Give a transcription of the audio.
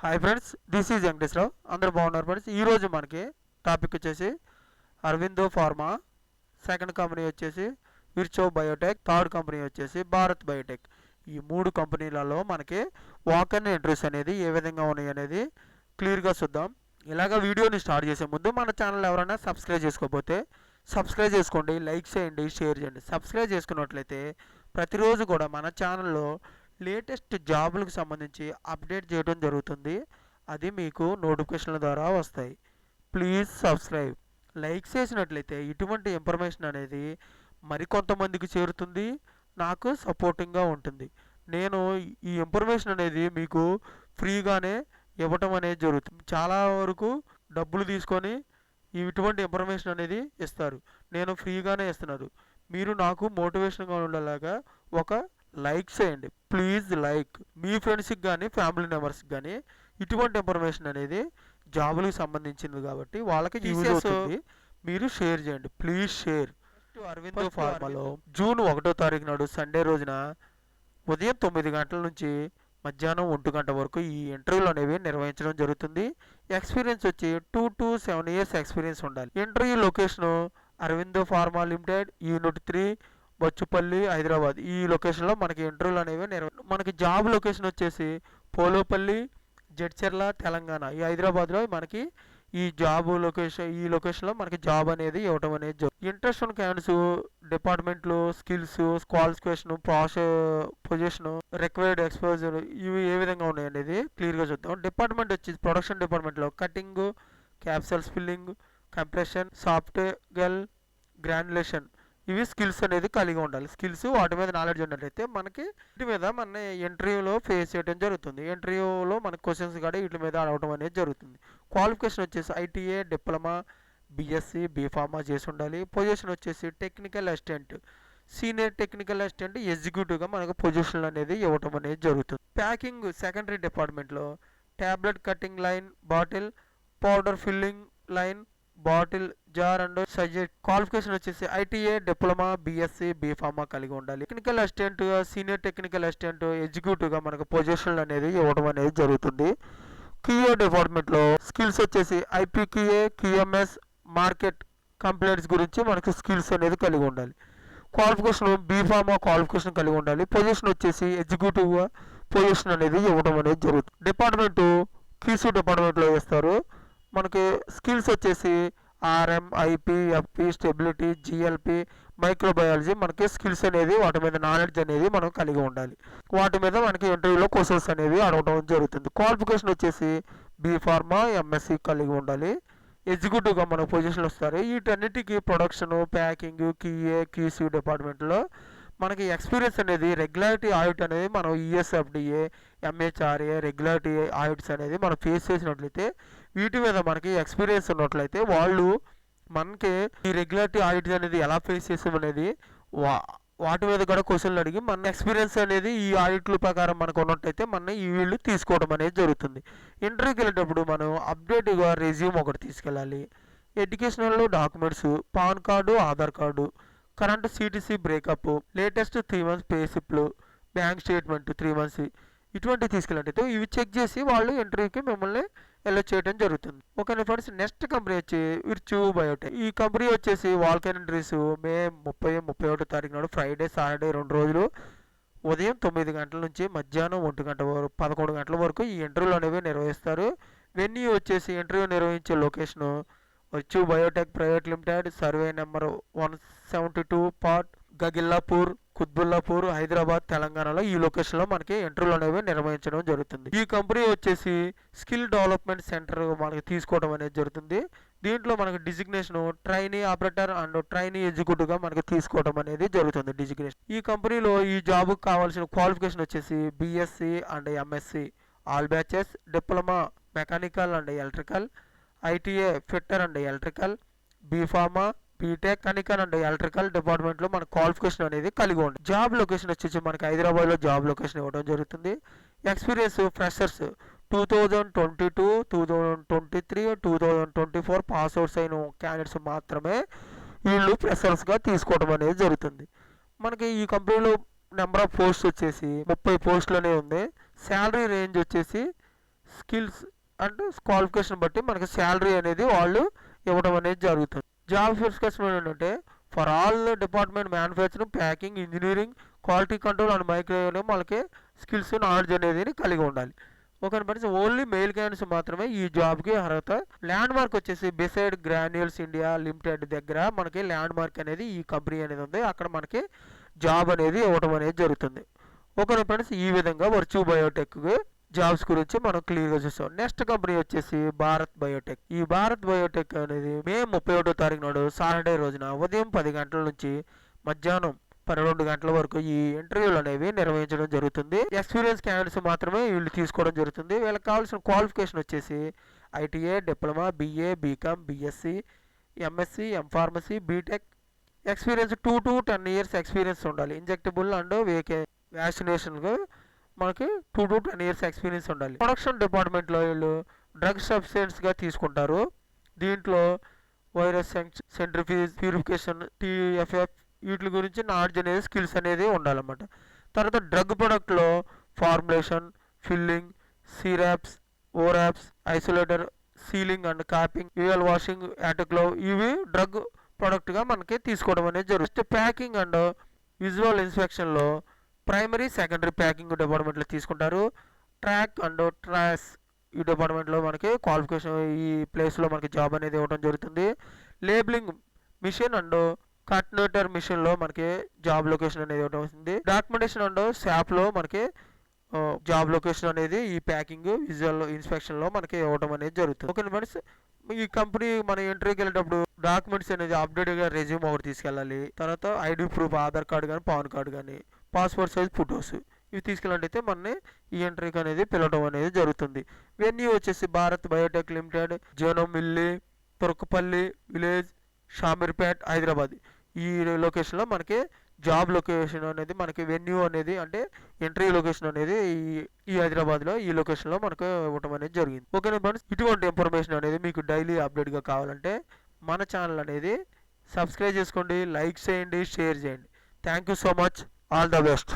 Hi friends, this is Venkateswararao. అందరూ బాగున్నారు friends. ఈరోజు మనకి టాపిక్ వచ్చేసి అరవిందో ఫార్మా, సెకండ్ కంపెనీ వచ్చేసి విర్చో బయోటెక్, థర్డ్ కంపెనీ వచ్చేసి భారత్ బయోటెక్. ఈ మూడు కంపెనీలలో మనకి వాక్-ఇన్ ఇంటర్వ్యూస్ అనేది ఏ విధంగా ఉన్నాయి అనేది క్లియర్గా చూద్దాం. ఇలాగ వీడియోని స్టార్ట్ చేసే ముందు మన ఛానల్ ఎవరైనా సబ్స్క్రైబ్ చేసుకోకపోతే సబ్స్క్రైబ్ చేసుకోండి, లైక్ చేయండి, షేర్ చేయండి. సబ్స్క్రైబ్ చేసుకున్నట్లయితే ప్రతిరోజు కూడా మన ఛానల్లో లేటెస్ట్ జాబులకు సంబంధించి అప్డేట్ చేయడం జరుగుతుంది. అది మీకు నోటిఫికేషన్ల ద్వారా వస్తాయి. Please subscribe. లైక్ చేసినట్లయితే ఇటువంటి ఇన్ఫర్మేషన్ అనేది మరికొంతమందికి చేరుతుంది, నాకు సపోర్టింగ్గా ఉంటుంది. నేను ఈ ఇన్ఫర్మేషన్ అనేది మీకు ఫ్రీగానే ఇవ్వటం అనేది జరుగుతుంది. చాలా వరకు డబ్బులు తీసుకొని ఇటువంటి ఇన్ఫర్మేషన్ అనేది ఇస్తారు. నేను ఫ్రీగానే ఇస్తున్నాను. మీరు నాకు మోటివేషన్గా ఉండేలాగా ఒక లైక్ చేయండి. Please like. మీ ఫ్రెండ్స్కి కానీ ఫ్యామిలీ మెంబర్స్కి కానీ ఇటువంటి ఇన్ఫర్మేషన్ అనేది జాబులకు సంబంధించింది కాబట్టి వాళ్ళకి యూజ్ అవుతుంది. మీరు షేర్ చేయండి. Please share. అరవిందో ఫార్మాలో జూన్ 1వ తారీఖు నాడు సండే రోజున ఉదయం 9 గంటల నుంచి మధ్యాహ్నం 1 గంట వరకు ఈ ఇంటర్వ్యూలు అనేవి నిర్వహించడం జరుగుతుంది. ఎక్స్పీరియన్స్ వచ్చి 2 to 7 years ఎక్స్పీరియన్స్ ఉండాలి. Interview location Aurobindo pharma limited, unit 3, Bachupally, Hyderabad. ఈ లొకేషన్లో మనకి ఇంటర్వ్యూలు అనేవి మనకి జాబ్ లొకేషన్ వచ్చేసి పోలోపల్లి, జడ్చర్ల, తెలంగాణ. ఈ హైదరాబాద్లో మనకి ఈ లొకేషన్లో మనకి జాబ్ అనేది ఇవ్వడం అనేది ఇంట్రెస్ట్ ఉన్న క్యాండిడేట్స్ డిపార్ట్మెంట్లు, skills, qualification, position, required exposure ఇవి ఏ విధంగా ఉన్నాయి అనేది క్లియర్గా చూద్దాం. డిపార్ట్మెంట్ వచ్చి ప్రొడక్షన్ డిపార్ట్మెంట్లో cutting, capsules filling, compression, software, granulation ఇవి స్కిల్స్ అనేది కలిగి ఉండాలి. స్కిల్స్ వాటి మీద నాలెడ్జ్ ఉన్నట్లయితే మనకి వీటి మీద మన ఇంటర్వ్యూలో ఫేస్ చేయడం జరుగుతుంది. ఇంటర్వ్యూలో మనకి క్వశ్చన్స్ కూడా వీటి మీద అడగడం అనేది జరుగుతుంది. క్వాలిఫికేషన్ వచ్చేసి ఐటీఏ, డిప్లొమా, బీఎస్సీ, బీఫార్మా చేసి ఉండాలి. పొజిషన్ వచ్చేసి technical assistant, senior technical assistant, ఎగ్జిక్యూటివ్గా మనకు పొజిషన్ అనేది ఇవ్వడం అనేది జరుగుతుంది. ప్యాకింగ్ సెకండరీ డిపార్ట్మెంట్లో tablet cutting line, bottle, powder filling line, bottle, jar and sachet. Qualification వచ్చేసి ఐటీఏ, డిప్లొమా, బీఎస్సీ, బీఫార్మా కలిగి ఉండాలి. Technical assistant, senior technical assistant, ఎగ్జిక్యూటివ్గా మనకు పొజిషన్ అనేది ఇవ్వడం అనేది జరుగుతుంది. క్యూఏ డిపార్ట్మెంట్లో స్కిల్స్ వచ్చేసి ఐపీక్యూఏ, క్యూఎంఎస్, మార్కెట్ కంప్లైంట్స్ గురించి మనకు స్కిల్స్ అనేది కలిగి ఉండాలి. క్వాలిఫికేషన్ బీఫార్మా క్వాలిఫికేషన్ కలిగి ఉండాలి. పొజిషన్ వచ్చేసి ఎగ్జిక్యూటివ్గా పొజిషన్ అనేది ఇవ్వడం అనేది జరుగుతుంది. డిపార్ట్మెంటు క్యూసీ డిపార్ట్మెంట్లో వేస్తారు. మనకి స్కిల్స్ వచ్చేసి RM, IP, FP, stability, GLP, microbiology మనకి స్కిల్స్ అనేది వాటి మీద నాలెడ్జ్ అనేది మనం కలిగి ఉండాలి. వాటి మీద మనకి ఇంటర్వ్యూలో క్వశ్చన్స్ అనేవి అడగడం జరుగుతుంది. క్వాలిఫికేషన్ వచ్చేసి బీఫార్మా, ఎంఎస్సి కలిగి ఉండాలి. ఎగ్జిక్యూటివ్గా మనకు పొజిషన్లు వస్తారు. వీటన్నిటికీ ప్రొడక్షన్, ప్యాకింగ్, క్యూఏ, క్యూసీ డిపార్ట్మెంట్లో మనకి ఎక్స్పీరియన్స్ అనేది రెగ్యులారిటీ ఆడిట్ అనేది మనం యూఎస్ఎఫ్డిఏ, ఎంహెచ్ఆర్ఏ రెగ్యులారిటీ ఆడిట్స్ అనేది మనం ఫేస్ చేసినట్లయితే వీటి మీద మనకి ఎక్స్పీరియన్స్ ఉన్నట్లయితే వాళ్ళు మనకి ఈ రెగ్యులారిటీ ఆడిట్స్ అనేది ఎలా ఫేస్ చేసాం అనేది వాటి మీద కూడా క్వశ్చన్లు అడిగి మన ఎక్స్పీరియన్స్ అనేది ఈ ఆడిట్ల ప్రకారం మనకు ఉన్నట్టయితే మన ఈ వీళ్ళు తీసుకోవడం అనేది జరుగుతుంది. ఇంటర్వ్యూకి వెళ్ళేటప్పుడు మనం అప్డేట్గా రెజ్యూమ్ ఒకటి తీసుకెళ్ళాలి. Educational documents, PAN card, Aadhaar card, current CTC breakup, latest 3 months pay స్లిప్లు, బ్యాంక్ స్టేట్మెంట్ 3 months ఇటువంటివి తీసుకెళ్ళినట్టయితే ఇవి చెక్ చేసి వాళ్ళు ఇంటర్వ్యూకి మిమ్మల్ని ఎల్లో చేయడం జరుగుతుంది. ఓకే ఫ్రెండ్స్, నెక్స్ట్ కంపెనీ వచ్చి విర్చో బయోటెక్. ఈ కంపెనీ వచ్చేసి వాక్-ఇన్ ఇంటర్వ్యూస్ మే 30, 31 తారీఖు నాడు ఫ్రైడే, సాటర్డే 2 రోజులు ఉదయం 9 గంటల నుంచి మధ్యాహ్నం 1 గంట వరకు 11 గంటల వరకు ఈ ఇంటర్వ్యూలు అనేవి నిర్వహిస్తారు. వెన్యూ వచ్చేసి ఇంటర్వ్యూ నిర్వహించే location Virchow biotech private limited, survey number 172 part, Gagillapur, Quthbullapur, Hyderabad, తెలంగాణలో ఈ లొకేషన్లో మనకి ఇంటర్వ్యూలు అనేవి నిర్వహించడం జరుగుతుంది. ఈ కంపెనీ వచ్చేసి స్కిల్ డెవలప్మెంట్ సెంటర్ మనకి తీసుకోవడం అనేది జరుగుతుంది. దీంట్లో మనకి designation trainee operator and trainee ఎగ్జిక్యూటివ్గా మనకి తీసుకోవడం అనేది జరుగుతుంది డిజిగ్నేషన్. ఈ కంపెనీలో ఈ జాబ్కి కావాల్సిన క్వాలిఫికేషన్ వచ్చేసి BSc and MSc all batches, diploma mechanical and electrical, ITI fitter and electrical, B Pharma, B Tech mechanical and electrical డిపార్ట్మెంట్లో మన క్వాలిఫికేషన్ అనేది కలిగి ఉంది. జాబ్ లొకేషన్ వచ్చేసి మనకి హైదరాబాద్లో జాబ్ లొకేషన్ ఇవ్వడం జరుగుతుంది. ఎక్స్పీరియన్స్ ఫ్రెషర్స్ 2022, 2023, 2024 పాస్ అవుట్స్ అయిన క్యాండిడేట్స్ మాత్రమే వీళ్ళు ఫ్రెషర్స్గా తీసుకోవడం అనేది జరుగుతుంది. మనకి ఈ కంపెనీలో నెంబర్ ఆఫ్ పోస్ట్ వచ్చేసి 30 పోస్టులనే ఉంది. శాలరీ రేంజ్ వచ్చేసి స్కిల్స్ అండ్ క్వాలిఫికేషన్ బట్టి మనకి శాలరీ అనేది వాళ్ళు ఇవ్వడం అనేది జరుగుతుంది. జాబ్ స్పెసిఫికేషన్ ఏంటంటే for all department manufacturing, packing, engineering, quality control and microwave మనకి స్కిల్స్ నాలెడ్జ్ అనేది కలిగి ఉండాలి. Okay friends, only mail candidates మాత్రమే ఈ జాబ్కి అర్హత. ల్యాండ్ మార్క్ వచ్చేసి బిసైడ్ గ్రాన్యూల్స్ ఇండియా లిమిటెడ్ దగ్గర మనకి ల్యాండ్ మార్క్ అనేది ఈ కంపెనీ అనేది ఉంది. అక్కడ మనకి జాబ్ అనేది ఇవ్వడం అనేది జరుగుతుంది. ఓకే ఫ్రెండ్స్, ఈ విధంగా వర్చ్యూ బయోటెక్ జాబ్స్ గురించి మనం క్లియర్గా చూస్తాం. నెక్స్ట్ కంపెనీ వచ్చేసి భారత్ బయోటెక్. ఈ భారత్ బయోటెక్ అనేది మే 31వ తారీఖు నాడు సాటర్డే రోజున ఉదయం 10 గంటల నుంచి మధ్యాహ్నం 12 గంటల వరకు ఈ ఇంటర్వ్యూలు అనేవి నిర్వహించడం జరుగుతుంది. ఎక్స్పీరియన్స్ క్యాండిడేట్స్ మాత్రమే వీళ్ళు తీసుకోవడం జరుగుతుంది. వీళ్ళకి కావాల్సిన క్వాలిఫికేషన్ వచ్చేసి ITI, diploma, BA, BCom, BSc, MSc, M Pharmacy, B Tech. Experience 2 to 10 years experience ఉండాలి. ఇంజెక్టబుల్ అండ్ వ్యాక్సినేషన్గా మనకి 2 to 10 years ఎక్స్పీరియన్స్ ఉండాలి. ప్రొడక్షన్ డిపార్ట్మెంట్లో వీళ్ళు డ్రగ్ సబ్స్టెన్స్గా తీసుకుంటారు. దీంట్లో వైరస్ సెంట్రిఫ్యూజ్, ప్యూరిఫికేషన్, టీఎఫ్ఎఫ్ వీటి గురించి నాలెడ్జ్ అనేది స్కిల్స్ అనేది ఉండాలన్నమాట. తర్వాత డ్రగ్ ప్రొడక్ట్లో ఫార్ములేషన్, ఫిల్లింగ్, సిరాప్స్, ఓరాప్స్, isolator, sealing and capping, UL washing, autoclave ఇవి డ్రగ్ ప్రొడక్ట్గా మనకి తీసుకోవడం అనేది జరుగుతుంది. ప్యాకింగ్ అండ్ విజువల్ ఇన్స్పెక్షన్లో ప్రైమరీ, సెకండరీ ప్యాకింగ్ డిపార్ట్మెంట్లో తీసుకుంటారు. ట్రాక్ అండ్ ట్రాస్ ఈ డిపార్ట్మెంట్లో మనకి క్వాలిఫికేషన్ ఈ ప్లేస్లో మనకి జాబ్ అనేది ఇవ్వడం జరుగుతుంది. లేబులింగ్ మిషన్ అండ్ కట్నేటర్ మిషన్లో మనకి జాబ్ లొకేషన్ అనేది ఇవ్వడం వస్తుంది. డాక్యుమెంటేషన్ అండ్ శాప్లో మనకి జాబ్ లొకేషన్ అనేది ఈ ప్యాకింగ్, విజువల్ ఇన్స్పెక్షన్లో మనకి ఇవ్వడం అనేది జరుగుతుంది. ఓకే ఫ్రెండ్స్, ఈ కంపెనీ మన ఇంటర్వ్యూకి వెళ్ళేటప్పుడు డాక్యుమెంట్స్ అనేది అప్డేట్గా రెజ్యూమ్ ఒకటి తీసుకెళ్ళాలి. తర్వాత ఐడి ప్రూఫ్, ఆధార్ కార్డు కానీ, పాన్ కార్డు కానీ, పాస్పోర్ట్ సైజ్ ఫొటోస్ ఇవి తీసుకెళ్ళినట్టయితే మనని ఈ ఇంటర్వ్యూకి అనేది పిలవడం అనేది జరుగుతుంది. వెన్యూ వచ్చేసి భారత్ బయోటెక్ లిమిటెడ్, జోనమిల్లి, తుర్కపల్లి విలేజ్, షామీర్పేట్, హైదరాబాద్. ఈ లొకేషన్లో మనకి జాబ్ లొకేషన్ అనేది మనకి వెన్యూ అనేది అంటే ఇంటర్వ్యూ లొకేషన్ అనేది ఈ హైదరాబాద్లో ఈ లొకేషన్లో మనకు ఇవ్వడం అనేది జరిగింది. ఓకేనా ఫ్రెండ్స్, ఇటువంటి ఇన్ఫర్మేషన్ అనేది మీకు డైలీ అప్డేట్గా కావాలంటే మన ఛానల్ అనేది సబ్స్క్రైబ్ చేసుకోండి, లైక్ చేయండి, షేర్ చేయండి. Thank you so much. All the best.